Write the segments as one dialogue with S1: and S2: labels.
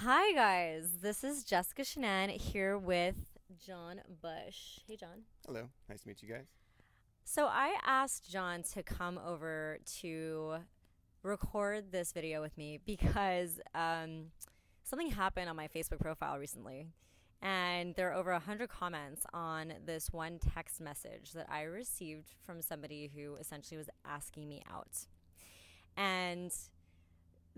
S1: Hi, guys. This is Jessica Shenan here with John Bush. Hey, John.
S2: Hello, nice to meet you guys.
S1: So, I asked John to come over to record this video with me because something happened on my Facebook profile recently. And there are over 100 comments on this one text message that I received from somebody who essentially was asking me out. And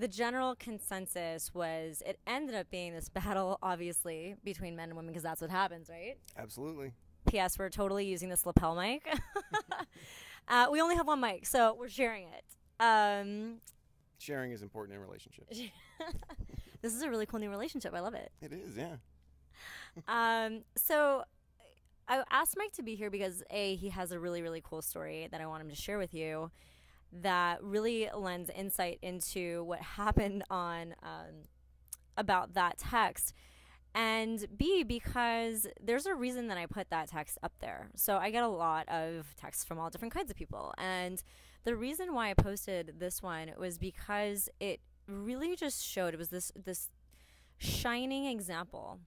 S1: the general consensus was it ended up being this battle, obviously, between men and women because that's what happens, right?
S2: Absolutely.
S1: P.S. We're totally using this lapel mic. We only have one mic, so we're sharing it.
S2: Sharing is important in relationships.
S1: This is a really cool new relationship. I love it.
S2: It is, yeah.
S1: So I asked Mike to be here because A, he has a really, really cool story that I want him to share with you that really lends insight into what happened on about that text. And B, because there's a reason that I put that text up there. So I get a lot of texts from all different kinds of people. And the reason why I posted this one was because it really just showed it was this shining example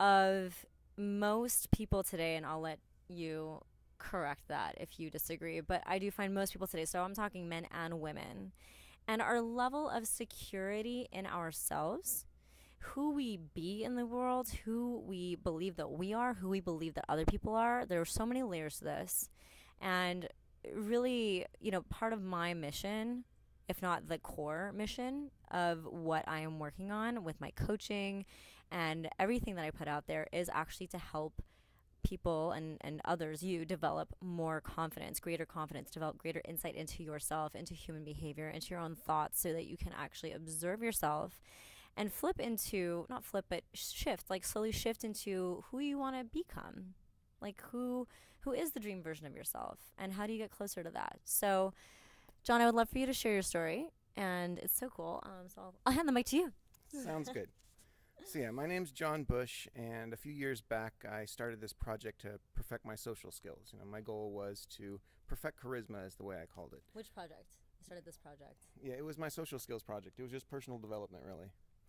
S1: of most people today, and I'll let you correct that if you disagree, but I do find most people today, so I'm talking men and women, and our level of security in ourselves, who we be in the world, who we believe that we are, who we believe that other people are. There are so many layers to this. And really, part of my mission, if not the core mission of what I am working on with my coaching and everything that I put out there, is actually to help people and others, you, develop more confidence, develop greater insight into yourself, into human behavior, into your own thoughts, so that you can actually observe yourself and flip into, not flip, but shift, like slowly shift into who you want to become. Like who is the dream version of yourself, and how do you get closer to that? So, John, I would love for you to share your story, and it's so cool. So I'll hand the mic to you.
S2: Sounds good. So, yeah, my name's John Bush, and a few years back, I started this project to perfect my social skills. My goal was to perfect charisma, is the way I called it.
S1: Which project? You started this project.
S2: Yeah, it was my social skills project. It was just personal development, really.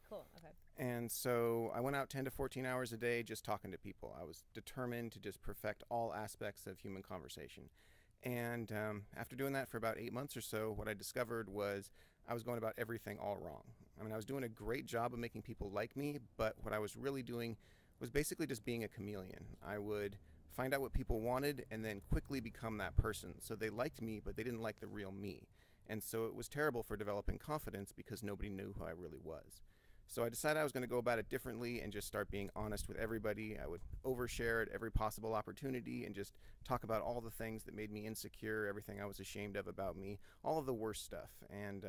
S1: Cool. Okay.
S2: And so I went out 10 to 14 hours a day just talking to people. I was determined to just perfect all aspects of human conversation. And after doing that for about 8 months or so, what I discovered was I was going about everything all wrong. I mean, I was doing a great job of making people like me, but what I was really doing was basically just being a chameleon. I would find out what people wanted and then quickly become that person. So they liked me, but they didn't like the real me. And so it was terrible for developing confidence because nobody knew who I really was. So I decided I was going to go about it differently and just start being honest with everybody. I would overshare at every possible opportunity and just talk about all the things that made me insecure, everything I was ashamed of about me, all of the worst stuff. And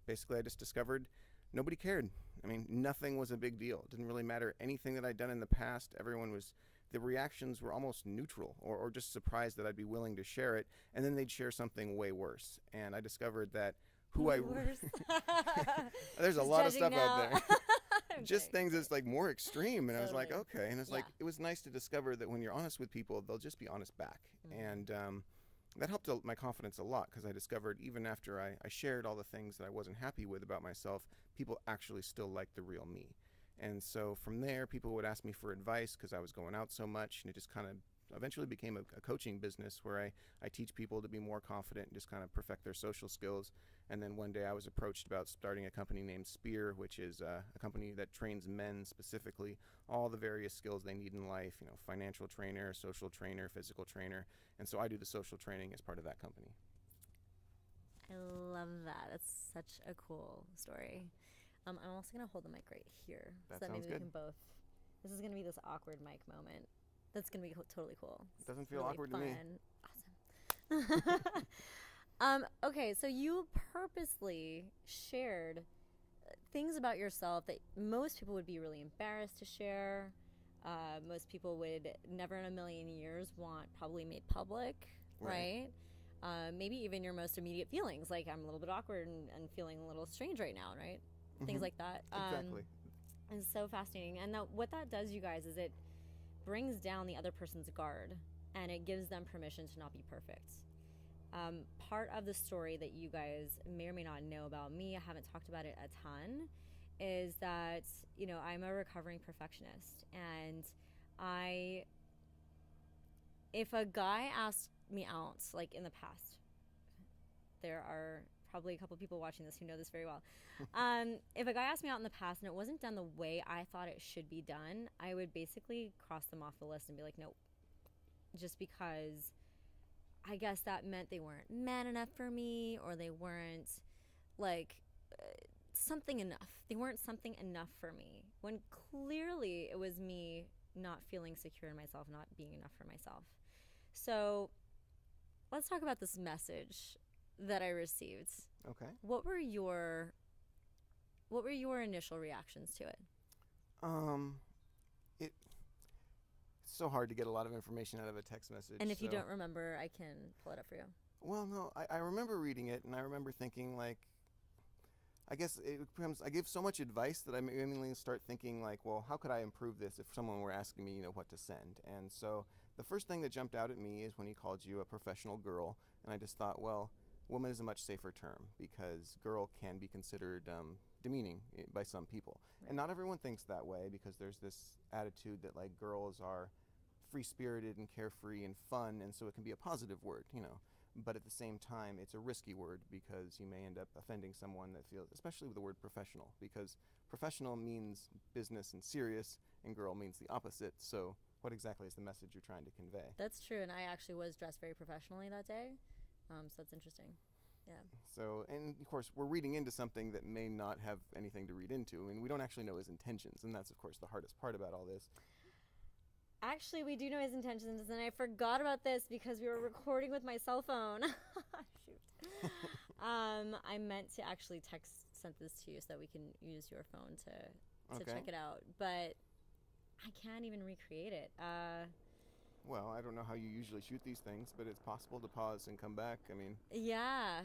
S2: basically, I just discovered nobody cared. I mean, nothing was a big deal. It didn't really matter anything that I'd done in the past. The reactions were almost neutral, or just surprised that I'd be willing to share it. And then they'd share something way worse. And I discovered that who I
S1: Worse.
S2: there's a
S1: Just
S2: lot of
S1: judging
S2: stuff out
S1: now.
S2: there.
S1: I'm
S2: Just
S1: kidding.
S2: things that's like more extreme, and I was like,
S1: Totally.
S2: okay. And it's
S1: Yeah.
S2: like, it was nice to discover that when you're honest with people, they'll just be honest back. And that helped my confidence a lot, because I discovered even after I shared all the things that I wasn't happy with about myself, people actually still liked the real me. And so from there, people would ask me for advice because I was going out so much, and it just kind of eventually became a coaching business where I teach people to be more confident and just kind of perfect their social skills. And then one day I was approached about starting a company named Spear, which is a company that trains men specifically, all the various skills they need in life, financial trainer, social trainer, physical trainer. And so I do the social training as part of that company.
S1: I love that. That's such a cool story. I'm also gonna hold the mic right here, so
S2: That
S1: that maybe
S2: sounds
S1: we
S2: good.
S1: can both. This is gonna be this awkward mic moment. That's gonna be totally cool.
S2: It
S1: It's
S2: doesn't feel
S1: really
S2: awkward to me.
S1: fun. Awesome. Okay, so you purposely shared things about yourself that most people would be really embarrassed to share. Most people would never in a million years want probably made public,
S2: Right.
S1: right? Maybe even your most immediate feelings, like I'm a little bit awkward and feeling a little strange right now, right? Things
S2: Mm-hmm.
S1: like that.
S2: Exactly.
S1: It's so fascinating. And what that does, you guys, is it brings down the other person's guard, and it gives them permission to not be perfect. Part of the story that you guys may or may not know about me, I haven't talked about it a ton, is that I'm a recovering perfectionist, and if a guy asked me out, like in the past, there are probably a couple people watching this who know this very well. If a guy asked me out in the past and it wasn't done the way I thought it should be done, I would basically cross them off the list and be like, nope. Just because I guess that meant they weren't man enough for me, or they weren't like something enough. They weren't something enough for me, when clearly it was me not feeling secure in myself, not being enough for myself. So let's talk about this message that I received.
S2: Okay.
S1: What were your initial reactions to it?
S2: It's so hard to get a lot of information out of a text message.
S1: And if you don't remember, I can pull it up for you.
S2: Well, no, I remember reading it, and I remember thinking, like, I guess I give so much advice that I immediately start thinking, like, well, how could I improve this if someone were asking me, what to send? And so the first thing that jumped out at me is when he called you a professional girl, and I just thought, well, woman is a much safer term, because girl can be considered demeaning by some people. Right. And not everyone thinks that way, because there's this attitude that, like, girls are free-spirited and carefree and fun, and so it can be a positive word, But at the same time, it's a risky word, because you may end up offending someone that feels, especially with the word professional, because professional means business and serious, and girl means the opposite. So what exactly is the message you're trying to convey?
S1: That's true, and I actually was dressed very professionally that day, so that's interesting. Yeah.
S2: So, and of course, we're reading into something that may not have anything to read into. I mean, we don't actually know his intentions, and that's, of course, the hardest part about all this.
S1: Actually, we do know his intentions, and I forgot about this because we were recording with my cell phone. Shoot. I meant to actually send this to you so that we can use your phone to check it out, but I can't even recreate it.
S2: Well, I don't know how you usually shoot these things, but it's possible to pause and come back. I mean...
S1: Yeah.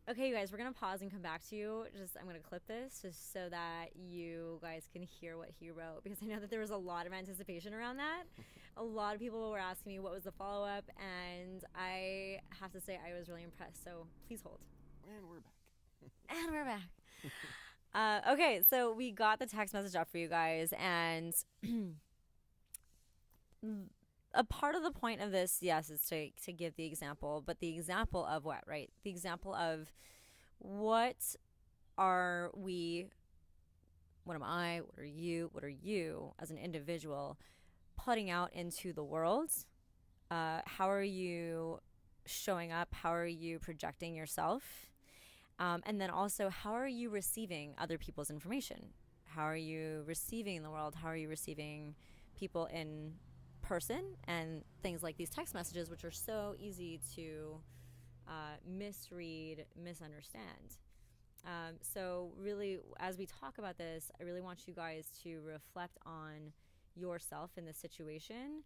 S1: Okay, you guys, we're going to pause and come back to you. I'm going to clip this just so that you guys can hear what he wrote, because I know that there was a lot of anticipation around that. A lot of people were asking me what was the follow-up, and I have to say I was really impressed, so please hold.
S2: And we're back.
S1: And we're back. Okay, so we got the text message up for you guys, and a part of the point of this, yes, is to give the example, but the example of what, right? The example of what are we, what am I, what are you as an individual putting out into the world? How are you showing up? How are you projecting yourself? And then also, how are you receiving other people's information? How are you receiving the world? How are you receiving people in person, and things like these text messages, which are so easy to misread, misunderstand. So really, as we talk about this, I really want you guys to reflect on yourself in this situation,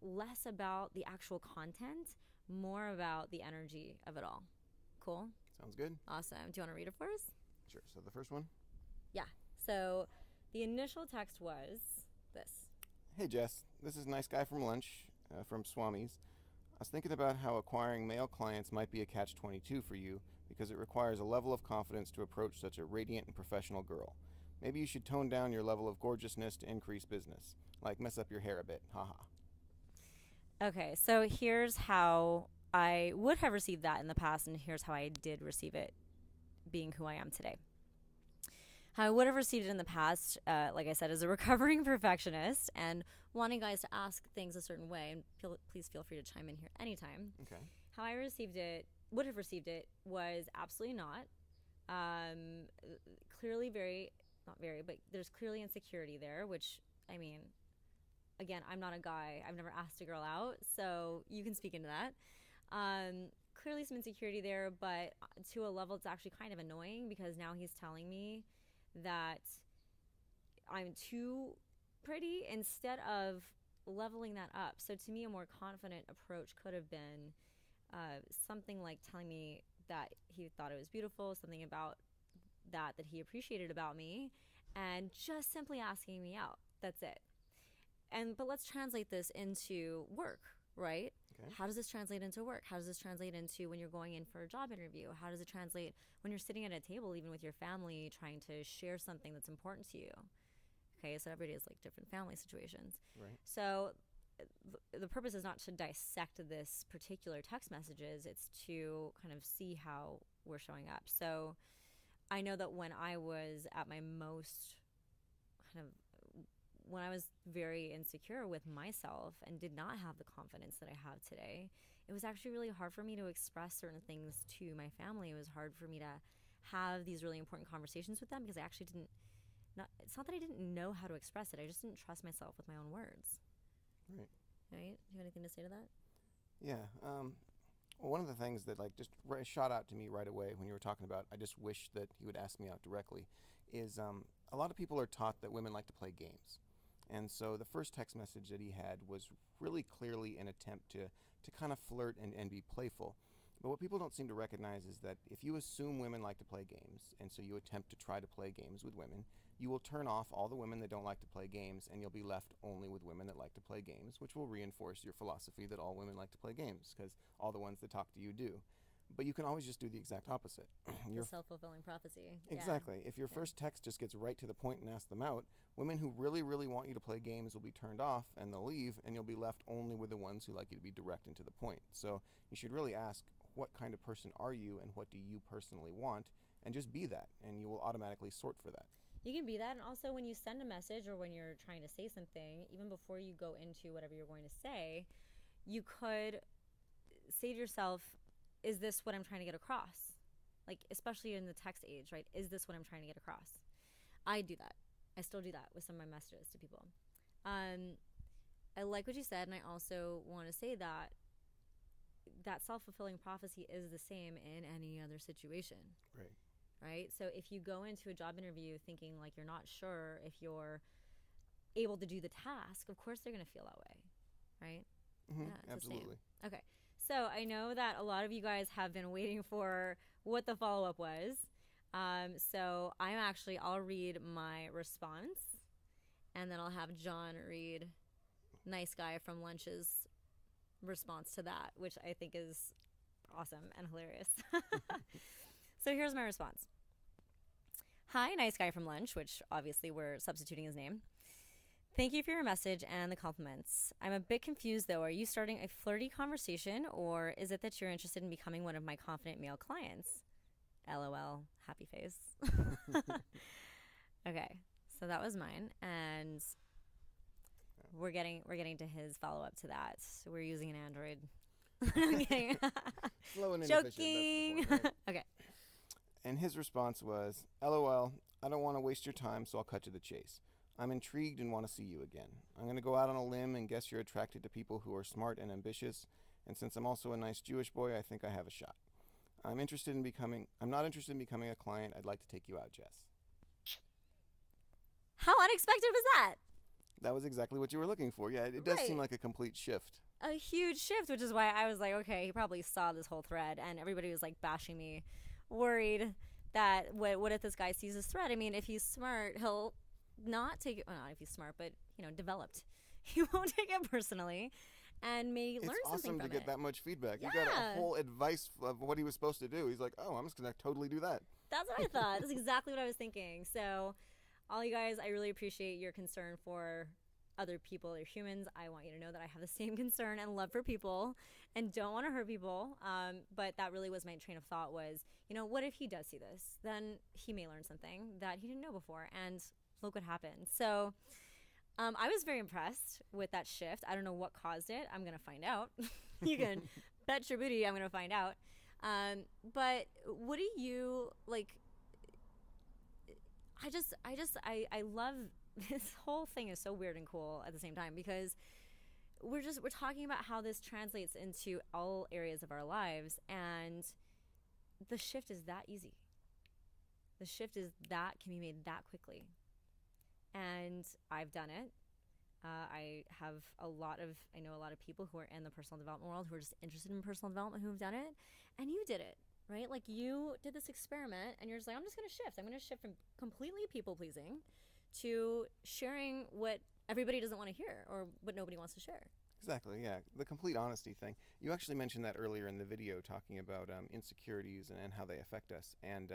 S1: less about the actual content, more about the energy of it all. Cool?
S2: Sounds good.
S1: Awesome. Do you want to read it for us?
S2: Sure. So the first one?
S1: Yeah. So the initial text was this.
S2: Hey Jess, this is Nice Guy from Lunch, from Swami's. I was thinking about how acquiring male clients might be a catch-22 for you, because it requires a level of confidence to approach such a radiant and professional girl. Maybe you should tone down your level of gorgeousness to increase business. Like mess up your hair a bit, haha.
S1: Okay, so here's how I would have received that in the past, and here's how I did receive it, being who I am today. How I would have received it in the past, like I said, as a recovering perfectionist and wanting guys to ask things a certain way, and please feel free to chime in here anytime.
S2: Okay.
S1: How I would have received it was absolutely not. Clearly not very, but there's clearly insecurity there, which, I mean, again, I'm not a guy. I've never asked a girl out, so you can speak into that. Clearly some insecurity there, but to a level it's actually kind of annoying, because now he's telling me that I'm too pretty instead of leveling that up. So to me, a more confident approach could have been something like telling me that he thought it was beautiful, something about that he appreciated about me, and just simply asking me out. That's it. But let's translate this into work, right?
S2: Okay.
S1: How does this translate into work? How does this translate into when you're going in for a job interview? How does it translate when you're sitting at a table, even with your family, trying to share something that's important to you? Okay, so everybody has like different family situations.
S2: Right.
S1: So the purpose is not to dissect this particular text messages, it's to kind of see how we're showing up. So I know that when I was at my most kind of when I was very insecure with myself and did not have the confidence that I have today, it was actually really hard for me to express certain things to my family. It was hard for me to have these really important conversations with them because I actually didn't it's not that I didn't know how to express it. I just didn't trust myself with my own words.
S2: Right.
S1: Right? Do you have anything to say to that?
S2: Yeah. Well, one of the things that like just shot out to me right away when you were talking about, I just wish that he would ask me out directly, is a lot of people are taught that women like to play games. And so the first text message that he had was really clearly an attempt to kind of flirt and be playful. But what people don't seem to recognize is that if you assume women like to play games, and so you attempt to try to play games with women, you will turn off all the women that don't like to play games, and you'll be left only with women that like to play games, which will reinforce your philosophy that all women like to play games, because all the ones that talk to you do. But you can always just do the exact opposite.
S1: The self-fulfilling prophecy.
S2: Exactly. If your first text just gets right to the point and asks them out, women who really, really want you to play games will be turned off and they'll leave, and you'll be left only with the ones who like you to be direct and to the point. So you should really ask, what kind of person are you and what do you personally want? And just be that, and you will automatically sort for that.
S1: You can be that, and also when you send a message or when you're trying to say something, even before you go into whatever you're going to say, you could say to yourself, is this what I'm trying to get across? Like, especially in the text age, right? Is this what I'm trying to get across? I do that. I still do that with some of my messages to people. I like what you said, and I also want to say that self-fulfilling prophecy is the same in any other situation.
S2: Right.
S1: Right? So if you go into a job interview thinking like you're not sure if you're able to do the task, of course they're going to feel that way, right?
S2: Mm-hmm.
S1: Yeah,
S2: Absolutely.
S1: Okay. So I know that a lot of you guys have been waiting for what the follow-up was. So I'll read my response, and then I'll have John read Nice Guy from Lunch's response to that, which I think is awesome and hilarious. So here's my response. Hi, Nice Guy from Lunch, which obviously we're substituting his name. Thank you for your message and the compliments. I'm a bit confused though. Are you starting a flirty conversation, or is it that you're interested in becoming one of my confident male clients? LOL, happy face. Okay, so that was mine, and we're getting to his follow-up to that. So we're using an Android. I'm kidding.
S2: Slow and
S1: Joking.
S2: inefficient, that's the point, right?
S1: Okay.
S2: And his response was, LOL, I don't want to waste your time, so I'll cut to the chase. I'm intrigued and want to see you again. I'm going to go out on a limb and guess you're attracted to people who are smart and ambitious, and since I'm also a nice Jewish boy, I think I have a shot. I'm not interested in becoming a client. I'd like to take you out, Jess.
S1: How unexpected was that?
S2: That was exactly what you were looking for. Yeah, it does
S1: Right.
S2: seem like a complete shift.
S1: A huge shift, which is why I was like, okay, he probably saw this whole thread, and everybody was like bashing me, worried that what if this guy sees this thread? I mean, if he's smart, he'll not take it. Well, not if he's smart, but developed. He won't take it personally, and may learn
S2: It's
S1: something
S2: awesome
S1: from
S2: to get
S1: it.
S2: that much feedback. You
S1: Yeah.
S2: got a whole advice of what he was supposed to do. He's like, oh, I'm just going to totally do that.
S1: That's what I thought. That's exactly what I was thinking. So, all you guys, I really appreciate your concern for other people or humans. I want you to know that I have the same concern and love for people and don't want to hurt people. But that really was my train of thought was, what if he does see this? Then he may learn something that he didn't know before. And look what happened. So I was very impressed with that shift. I don't know what caused it. I'm going to find out. You can bet your booty I'm going to find out. But what do you like? I love this whole thing is so weird and cool at the same time because we're talking about how this translates into all areas of our lives, and the shift is that easy. The shift is that can be made that quickly, and I've done it. I know a lot of people who are in the personal development world who are just interested in personal development who have done it, and you did it. Right? Like you did this experiment and you're just like, I'm just going to shift. I'm going to shift from completely people pleasing to sharing what everybody doesn't want to hear or what nobody wants to share.
S2: Exactly, yeah. The complete honesty thing. You actually mentioned that earlier in the video, talking about insecurities and how they affect us. And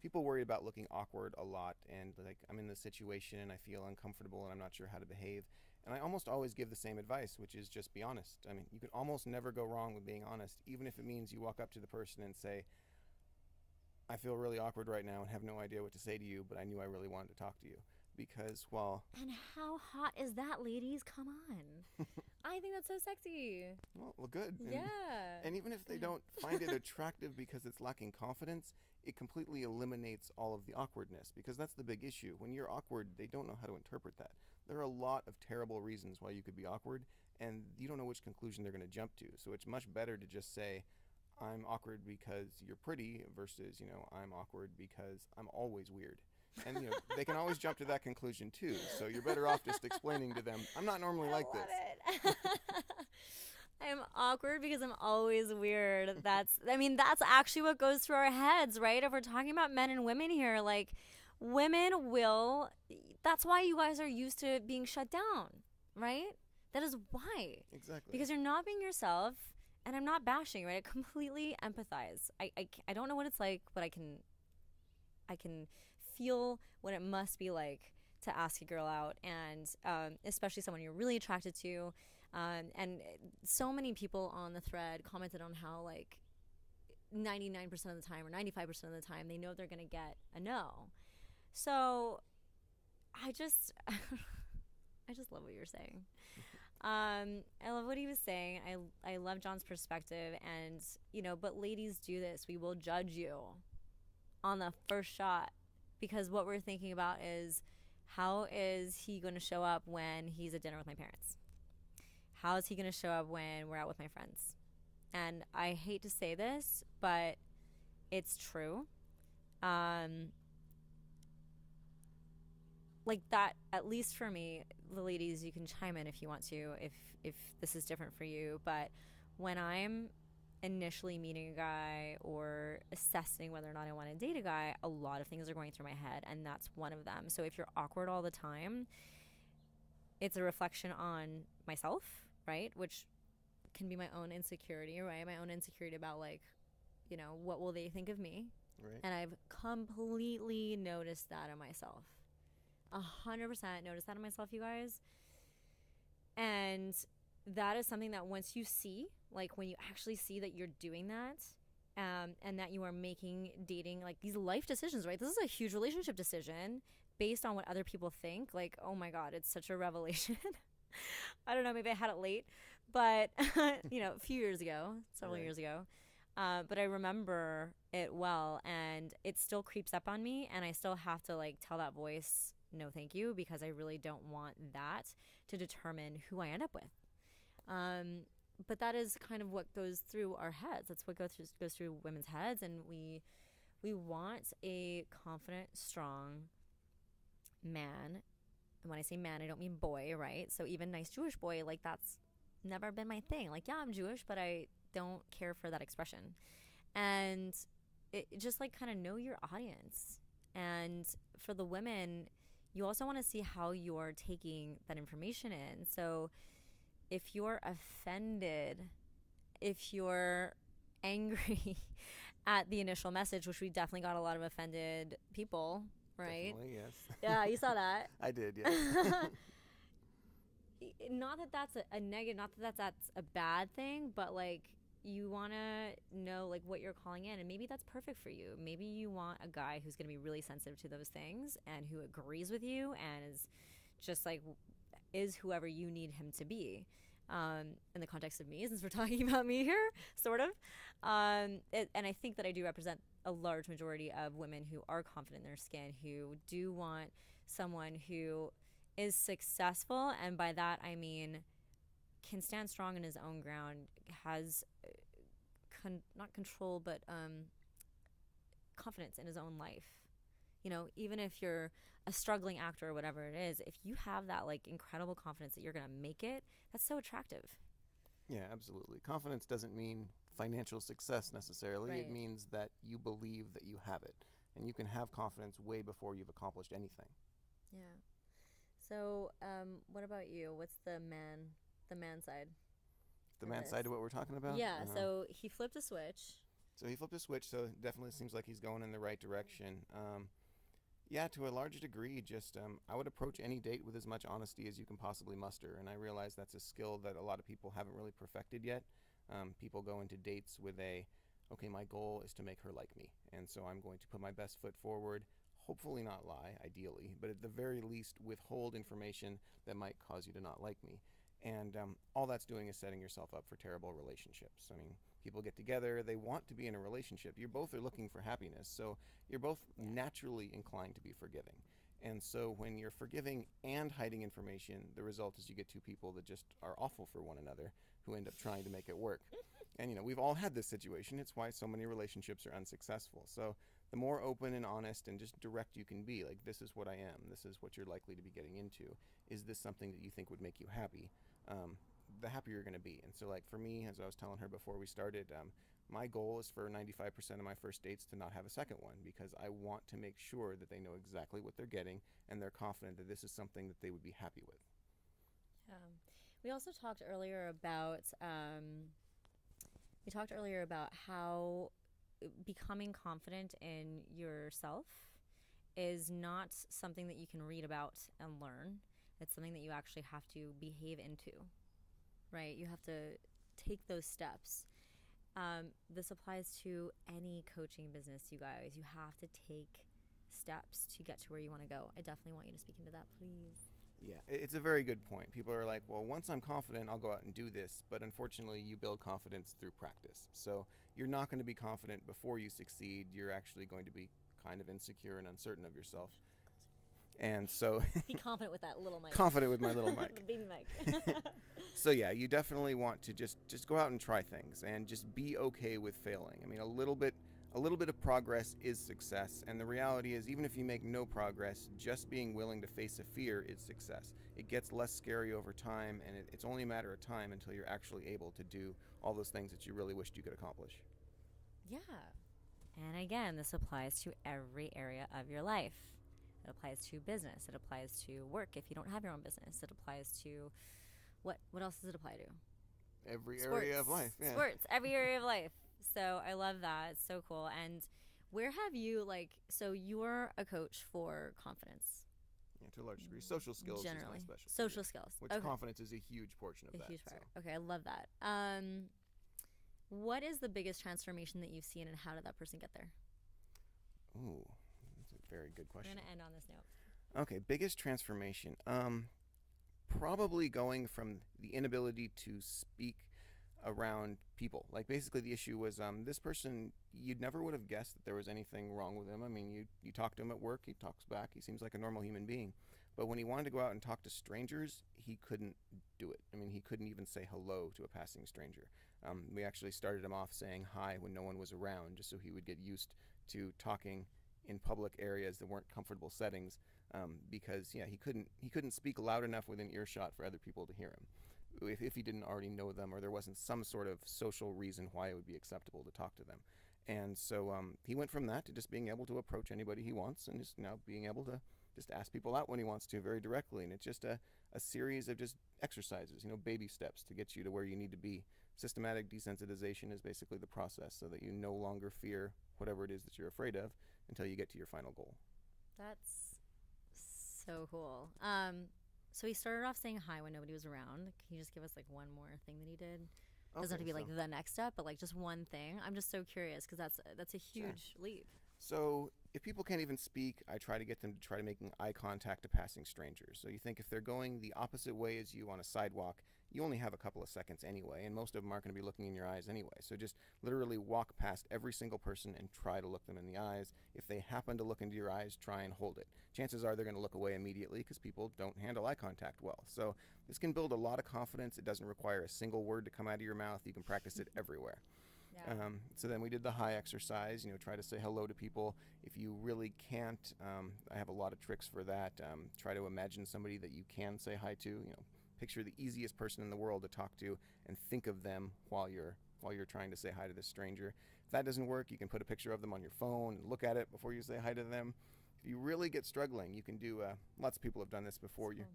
S2: people worry about looking awkward a lot. And like, I'm in this situation and I feel uncomfortable and I'm not sure how to behave. And I almost always give the same advice, which is just be honest. I mean, you can almost never go wrong with being honest, even if it means you walk up to the person and say, I feel really awkward right now and have no idea what to say to you, but I knew I really wanted to talk to you. Because, well,
S1: And how hot is that, ladies? Come on. I think that's so sexy.
S2: well, good.
S1: Yeah.
S2: And even if they don't find it attractive because it's lacking confidence, it completely eliminates all of the awkwardness, because that's the big issue. When you're awkward, they don't know how to interpret that. There are a lot of terrible reasons why you could be awkward, and you don't know which conclusion they're going to jump to. So it's much better to just say, I'm awkward because you're pretty, versus, I'm awkward because I'm always weird. And they can always jump to that conclusion too. So you're better off just explaining to them, I'm not normally like this.
S1: I love it. I'm awkward because I'm always weird. That's actually what goes through our heads, right? If we're talking about men and women here, like, women will, that's why you guys are used to being shut down, right? That is why.
S2: Exactly.
S1: Because you're not being yourself, and I'm not bashing, right? I completely empathize. I don't know what it's like, but I can feel what it must be like to ask a girl out, and especially someone you're really attracted to. And so many people on the thread commented on how, like, 99% of the time or 95% of the time they know they're going to get a no. So I just love what you're saying. I love what he was saying. I love John's perspective, and but ladies do this. We will judge you on the first shot, because what we're thinking about is, how is he going to show up when he's at dinner with my parents? How is he going to show up when we're out with my friends? And I hate to say this, but it's true. Like that, at least for me, the ladies, you can chime in if you want to, if this is different for you. But when I'm initially meeting a guy or assessing whether or not I want to date a guy, a lot of things are going through my head, and that's one of them. So if you're awkward all the time, it's a reflection on myself, right? Which can be my own insecurity, right? My own insecurity about, like, what will they think of me?
S2: Right.
S1: And I've completely noticed that in myself. 100% noticed that in myself, you guys. And that is something that once you see, like, when you actually see that you're doing that, and that you are making dating, like, these life decisions, right? This is a huge relationship decision based on what other people think. Like, oh my God, it's such a revelation. I don't know, maybe I had it late, but a few years ago, several years ago. But I remember it well, and it still creeps up on me, and I still have to, like, tell that voice, no thank you, because I really don't want that to determine who I end up with. But that is kind of what goes through our heads. That's what goes through women's heads, and we want a confident, strong man. And when I say man, I don't mean boy, right? So even nice Jewish boy, like, that's never been my thing. Like, yeah, I'm Jewish, but I don't care for that expression. And it just, like, kind of know your audience. And for the women, you also want to see how you're taking that information in. So if you're offended, if you're angry at the initial message, which we definitely got a lot of offended people, right?
S2: Definitely, yes.
S1: Yeah, you saw that.
S2: I did, yes.
S1: Not that that's a negative, not that that's a bad thing, but, like, you want to know, like, what you're calling in, and maybe that's perfect for you. Maybe you want a guy who's going to be really sensitive to those things and who agrees with you and is just, like, is whoever you need him to be. In the context of me, since we're talking about me here, sort of. And I think that I do represent a large majority of women who are confident in their skin, who do want someone who is successful, and by that I mean can stand strong in his own ground, has not control, but confidence in his own life. Even if you're a struggling actor or whatever it is, if you have that, like, incredible confidence that you're going to make it, that's so attractive.
S2: Yeah, absolutely. Confidence doesn't mean financial success necessarily.
S1: Right.
S2: It means that you believe that you have it. And you can have confidence way before you've accomplished anything.
S1: Yeah. So, what about you? What's the man the man side.
S2: The
S1: of
S2: man
S1: this.
S2: side of what we're talking about?
S1: Yeah, so he flipped a switch.
S2: So he flipped a switch, so it definitely seems like he's going in the right direction. Yeah, to a large degree, just I would approach any date with as much honesty as you can possibly muster, and I realize that's a skill that a lot of people haven't really perfected yet. People go into dates with okay, my goal is to make her like me, and so I'm going to put my best foot forward, hopefully not lie, ideally, but at the very least withhold information that might cause you to not like me. And all that's doing is setting yourself up for terrible relationships. I mean, people get together, they want to be in a relationship. You both are looking for happiness, so you're both naturally inclined to be forgiving. And so when you're forgiving and hiding information, the result is you get two people that just are awful for one another who end up trying to make it work. And we've all had this situation. It's why so many relationships are unsuccessful. So the more open and honest and just direct you can be, like, this is what I am, this is what you're likely to be getting into, is this something that you think would make you happy? The happier you're going to be. And so, like, for me, as I was telling her before we started, my goal is for 95% of my first dates to not have a second one, because I want to make sure that they know exactly what they're getting and they're confident that this is something that they would be happy with.
S1: We also talked earlier about how becoming confident in yourself is not something that you can read about and learn. It's something that you actually have to behave into, right? You have to take those steps. This applies to any coaching business, you guys. You have to take steps to get to where you want to go. I definitely want you to speak into that, please.
S2: Yeah, it's a very good point. People are like, well, once I'm confident, I'll go out and do this. But unfortunately, you build confidence through practice. So you're not going to be confident before you succeed. You're actually going to be kind of insecure and uncertain of yourself. And so
S1: be confident with that little mic.
S2: Confident with my little mic.
S1: The baby mic.
S2: So yeah, you definitely want to just go out and try things and just be okay with failing. I mean, a little bit of progress is success, and the reality is, even if you make no progress, just being willing to face a fear is success. It gets less scary over time, and it's only a matter of time until you're actually able to do all those things that you really wished you could accomplish.
S1: Yeah. And again, this applies to every area of your life. It applies to business. It applies to work if you don't have your own business. It applies to what else does it apply to?
S2: Every
S1: Sports.
S2: Area of life. Yeah.
S1: Sports, every area of life. So I love that. It's so cool. And where have you, so you're a coach for confidence?
S2: Yeah, to a large degree. Social skills
S1: generally.
S2: Is my specialty.
S1: Social skills.
S2: Which confidence is a huge portion of that.
S1: A huge part. So. Okay, I love that. What is the biggest transformation that you've seen, and how did that person get there?
S2: Ooh, that's a very good question.
S1: We're going to end on this note.
S2: Okay, biggest transformation. Probably going from the inability to speak around people. Like, basically the issue was this person, you'd never would have guessed that there was anything wrong with him. I mean, you talk to him at work, he talks back, he seems like a normal human being. But when he wanted to go out and talk to strangers, he couldn't do it. I mean, he couldn't even say hello to a passing stranger. We actually started him off saying hi when no one was around, just so he would get used to talking in public areas that weren't comfortable settings, because he couldn't speak loud enough within earshot for other people to hear him, if he didn't already know them, or there wasn't some sort of social reason why it would be acceptable to talk to them. And so he went from that to just being able to approach anybody he wants, and just now being able to just ask people out when he wants to very directly. And it's just a series of just exercises, baby steps to get you to where you need to be. Systematic desensitization is basically the process, so that you no longer fear whatever it is that you're afraid of until you get to your final goal.
S1: That's so cool. So he started off saying hi when nobody was around. Can you just give us one more thing that he did? It doesn't have to be the next step, but just one thing. I'm just so curious, because that's a huge leap.
S2: So if people can't even speak, I try to get them to try to making eye contact to passing strangers. So you think if they're going the opposite way as you on a sidewalk, you only have a couple of seconds anyway, and most of them aren't going to be looking in your eyes anyway. So just literally walk past every single person and try to look them in the eyes. If they happen to look into your eyes, try and hold it. Chances are they're going to look away immediately, because people don't handle eye contact well. So this can build a lot of confidence. It doesn't require a single word to come out of your mouth. You can practice it everywhere. Yeah. So then we did the hi exercise, try to say hello to people. If you really can't, I have a lot of tricks for that. Try to imagine somebody that you can say hi to. Picture the easiest person in the world to talk to and think of them while you're trying to say hi to this stranger. If that doesn't work, you can put a picture of them on your phone and look at it before you say hi to them. If If you really get struggling, you can do. Lots of people have done this before. You're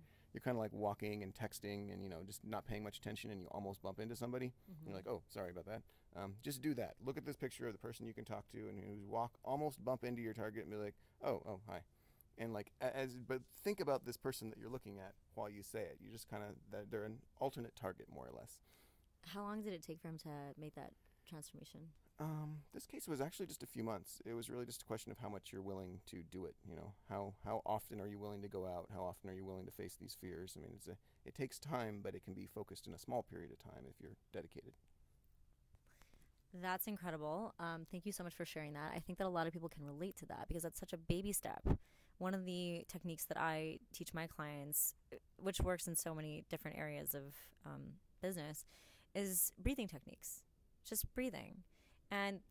S2: kind of like walking and texting, and just not paying much attention, and you almost bump into somebody.
S1: Mm-hmm.
S2: You're like, oh, sorry about that. Just do that. Look at this picture of the person you can talk to, and who's almost bump into your target, and be like, oh, hi. And but think about this person that you're looking at while you say it. You just kind of, they're an alternate target, more or less.
S1: How long did it take for him to make that transformation?
S2: This case was actually just a few months. It was really just a question of how much you're willing to do it. How often are you willing to go out? How often are you willing to face these fears? I mean, it takes time, but it can be focused in a small period of time if you're dedicated.
S1: That's incredible. Thank you so much for sharing that. I think that a lot of people can relate to that because that's such a baby step. One of the techniques that I teach my clients, which works in so many different areas of business, is breathing techniques. Just breathing. And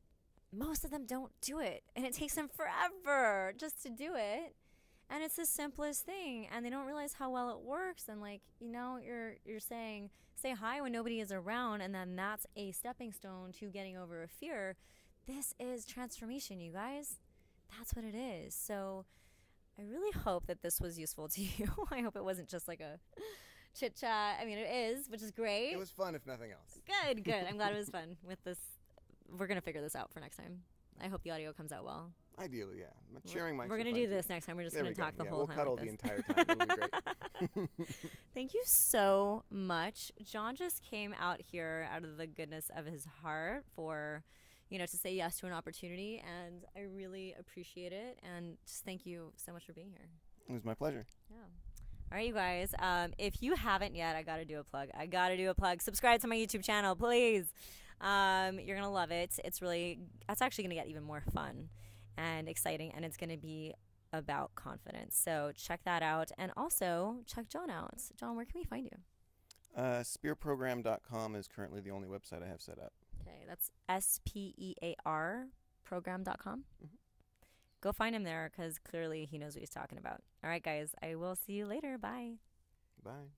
S1: most of them don't do it. And it takes them forever just to do it. And it's the simplest thing. And they don't realize how well it works. And you're saying, say hi when nobody is around. And then that's a stepping stone to getting over a fear. This is transformation, you guys. That's what it is. So I really hope that this was useful to you. I hope it wasn't just like a chit chat. I mean, it is, which is great.
S2: It was fun, if nothing else.
S1: Good. I'm glad it was fun with this. We're going to figure this out for next time. I hope the audio comes out well.
S2: Ideally, yeah. Sharing mics.
S1: We're going to do this next time. We're just going to talk the whole time.
S2: We'll cuddle the entire time. It'll be great.
S1: Thank you so much. John just came out here out of the goodness of his heart for, to say yes to an opportunity. And I really appreciate it. And just thank you so much for being here.
S2: It was my pleasure.
S1: Yeah. All right, you guys. If you haven't yet, I got to do a plug. Subscribe to my YouTube channel, please. You're going to love it. It's actually going to get even more fun and exciting, and it's going to be about confidence. So check that out. And also check John out. John, where can we find you?
S2: Spearprogram.com is currently the only website I have set up.
S1: Okay, that's SPEAR program.com.
S2: Mm-hmm.
S1: Go find him there because clearly he knows what he's talking about. All right, guys. I will see you later. Bye.
S2: Bye.